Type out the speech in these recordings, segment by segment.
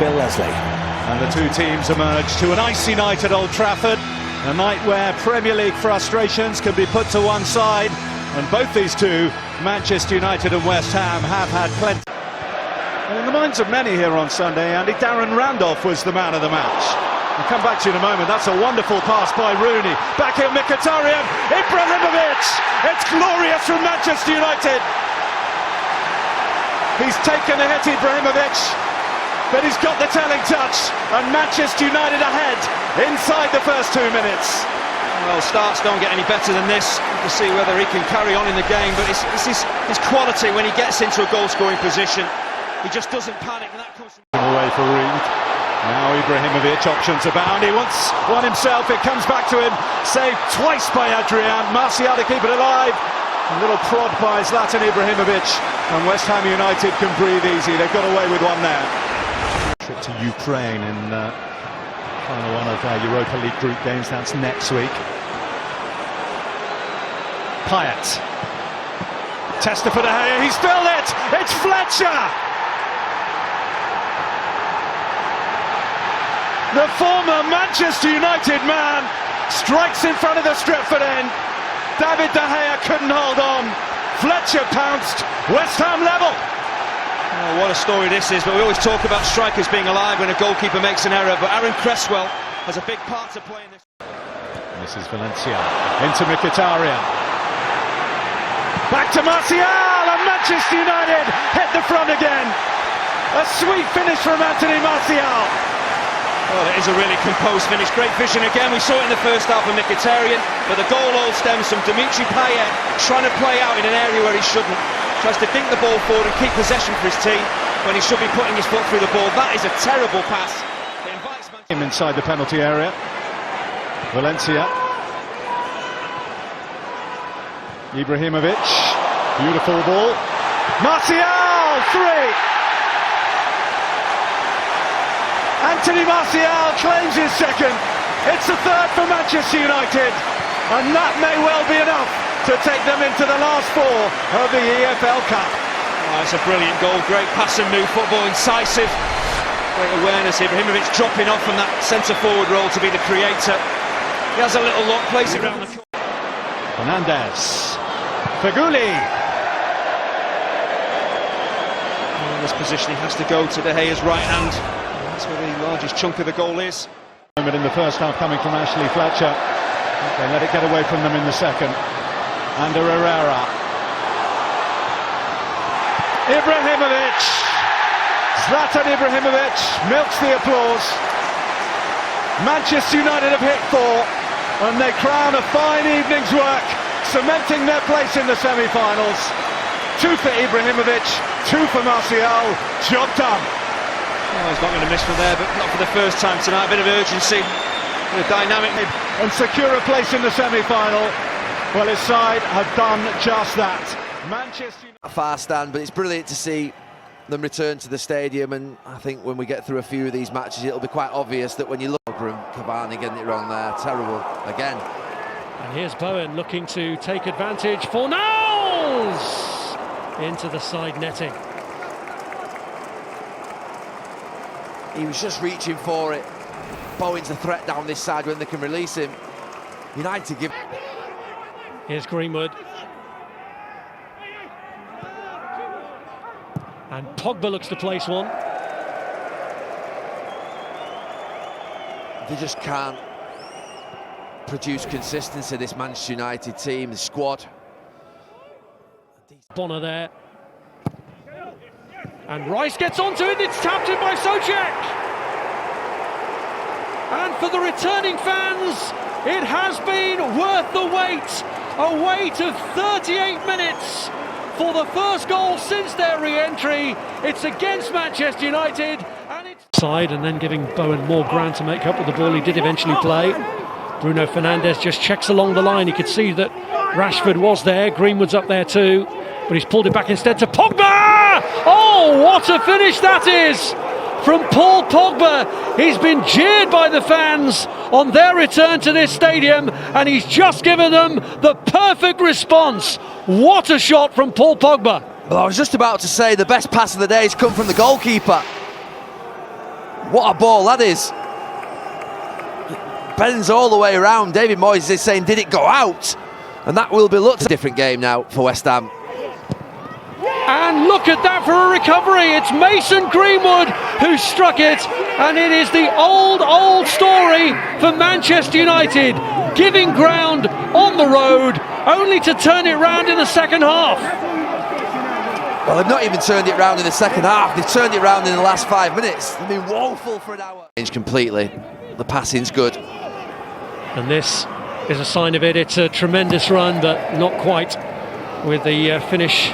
Bill Leslie. And the two teams emerge to an icy night at Old Trafford, a night where Premier League frustrations can be put to one side, and both these two, Manchester United and West Ham, have had plenty. And in the minds of many here on Sunday, Andy, Darren Randolph was the man of the match. I'll come back to you in a moment. That's a wonderful pass by Rooney. Back here, Mkhitaryan, Ibrahimovic. It's glorious from Manchester United. He's taken a hit, Ibrahimovic, but he's got the telling touch, and Manchester United ahead inside the first 2 minutes. Well, starts don't get any better than this. To see whether he can carry on in the game, but it's his quality when he gets into a goal-scoring position. He just doesn't panic, and that comes from away for Reed. Now Ibrahimovic, options abound. He wants one himself. It comes back to him. Saved twice by Adrian. Martial to keep it alive. A little prod by Zlatan Ibrahimovic, and West Ham United can breathe easy. They've got away with one there. Trip to Ukraine in final one of Europa League group games. That's next week. Payet. Tester for De Gea. He's filled it. It's Fletcher. The former Manchester United man strikes in front of the Stretford end. David De Gea couldn't hold on. Fletcher pounced. West Ham level. Oh, what a story this is, but we always talk about strikers being alive when a goalkeeper makes an error, but Aaron Cresswell has a big part to play in this. This is Valencia. Into Mkhitaryan. Back to Martial, and Manchester United hit the front again. A sweet finish from Anthony Martial. Well, it is a really composed finish. Great vision again. We saw it in the first half of Mkhitaryan, but the goal all stems from Dimitri Payet trying to play out in an area where he shouldn't. Tries to dink the ball forward and keep possession for his team when he should be putting his foot through the ball. That is a terrible pass. It invites him inside the penalty area. Valencia. Ibrahimovic. Beautiful ball. Martial! 3! Anthony Martial claims his second. It's the third for Manchester United, and that may well be enough to take them into the last 4 of the EFL Cup. Oh, it's a brilliant goal, great pass and move football, incisive, great awareness. Ibrahimovic dropping off from that centre-forward role to be the creator. He has a little lock, plays it around the corner. Fernandes. Feghouli. In this position he has to go to De Gea's right hand. That's where the largest chunk of the goal is. Moment in the first half coming from Ashley Fletcher. They let it get away from them in the second. Under Herrera. Ibrahimovic. Zlatan Ibrahimovic milks the applause. Manchester United have hit 4, and they crown a fine evening's work, cementing their place in the semi-finals. 2 for Ibrahimovic, 2 for Martial. Job done. Oh, he's not going to miss from there, but not for the first time tonight. A bit of urgency, a bit of dynamic. And secure a place in the semi-final. Well, his side have done just that. Manchester United. A far stand, but it's brilliant to see them return to the stadium, and I think when we get through a few of these matches, it'll be quite obvious that when you look over him, Cavani getting it wrong there, terrible again. And here's Bowen looking to take advantage. Fornals into the side netting. He was just reaching for it. Bowen's a threat down this side when they can release him. United give. Here's Greenwood. And Pogba looks to place one. They just can't produce consistency, this Manchester United team, the squad. Bonner there. And Rice gets onto it, it's tapped in by Souček. And for the returning fans, it has been worth the wait. A wait of 38 minutes for the first goal since their re-entry. It's against Manchester United, and it's side, and then giving Bowen more ground to make up with the ball. He did eventually play. Bruno Fernandes just checks along the line. He could see that Rashford was there. Greenwood's up there too, but he's pulled it back instead to Pogba. Oh, what a finish that is from Paul Pogba. He's been jeered by the fans on their return to this stadium, and he's just given them the perfect response. What a shot from Paul Pogba. Well, I was just about to say the best pass of the day has come from the goalkeeper. What a ball that is. Bends all the way around. David Moyes is saying, did it go out? And that will be looked at a different game now for West Ham. And look at that for a recovery. It's Mason Greenwood who struck it. And it is the old story for Manchester United. Giving ground on the road, only to turn it round in the second half. Well, they've not even turned it round in the second half. They've turned it round in the last 5 minutes. They've been woeful for an hour. Changed completely. The passing's good. And this is a sign of it. It's a tremendous run, but not quite with the finish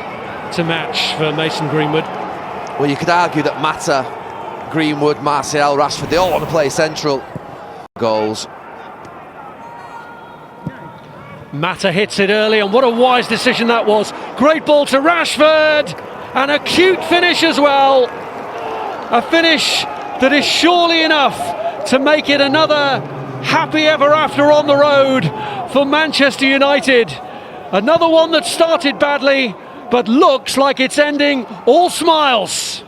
to match for Mason Greenwood. Well, you could argue that Mata, Greenwood, Martial, Rashford, they all want to play central. Goals. Mata hits it early, and what a wise decision that was. Great ball to Rashford, and a cute finish as well. A finish that is surely enough to make it another happy ever after on the road for Manchester United. Another one that started badly, but looks like it's ending all smiles.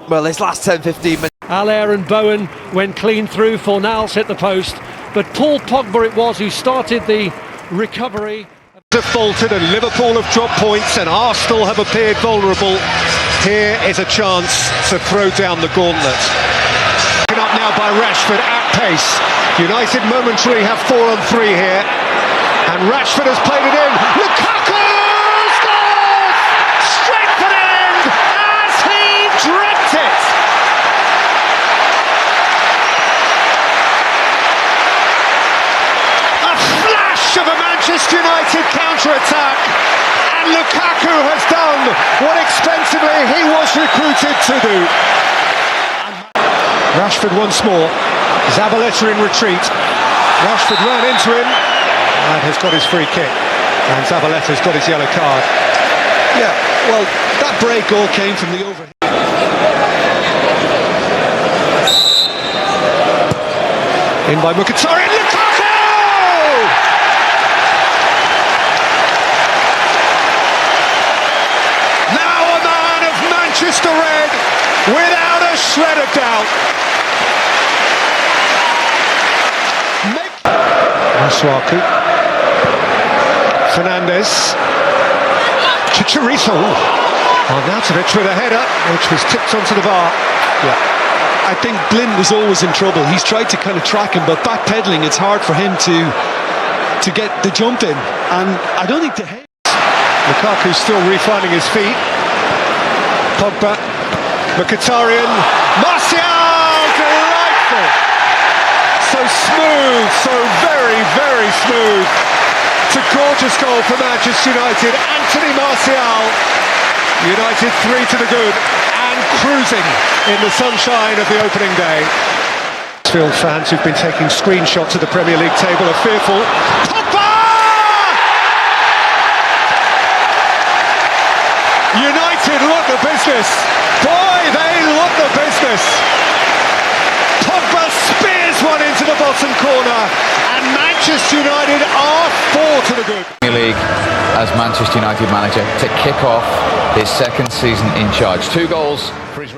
Well, this last 10-15 minutes. Allaire and Bowen went clean through. Fornals hit the post, but Paul Pogba it was who started the recovery. Have faltered and Liverpool have dropped points and Arsenal have appeared vulnerable. Here is a chance to throw down the gauntlet. Taken up now by Rashford at pace. United momentarily have 4 on 3 here, and Rashford has played it in. Lukaku scores! Straight for the end as he dreamt it. A flash of a Manchester United counter-attack, and Lukaku has done what expensively he was recruited to do. Rashford once more. Zabaleta in retreat. Rashford ran into him and has got his free kick. And Zabaleta's got his yellow card. Yeah, well, that break all came from the overhead. In by Mkhitaryan, Lukaku! Now a man of Manchester Red, without a shred of doubt. Masuaku, Fernandes, Chicharito, Arnautovic with a header, which was tipped onto the bar. Yeah, I think Blind was always in trouble. He's tried to kind of track him, but backpedaling, it's hard for him to get the jump in. And I don't think the head. Lukaku's still refinding his feet. Pogba, Mkhitaryan, Martial, delightful. So smooth, so very, very smooth. It's a gorgeous goal for Manchester United. Anthony Martial. United 3 to the good and cruising in the sunshine of the opening day. Field fans who've been taking screenshots of the Premier League table are fearful. Pogba! United look the business. Boy, they look the business. Pogba spears one into the bottom corner, and Manchester United are 4 to the good. Premier League as Manchester United manager to kick off his second season in charge. 2 goals for his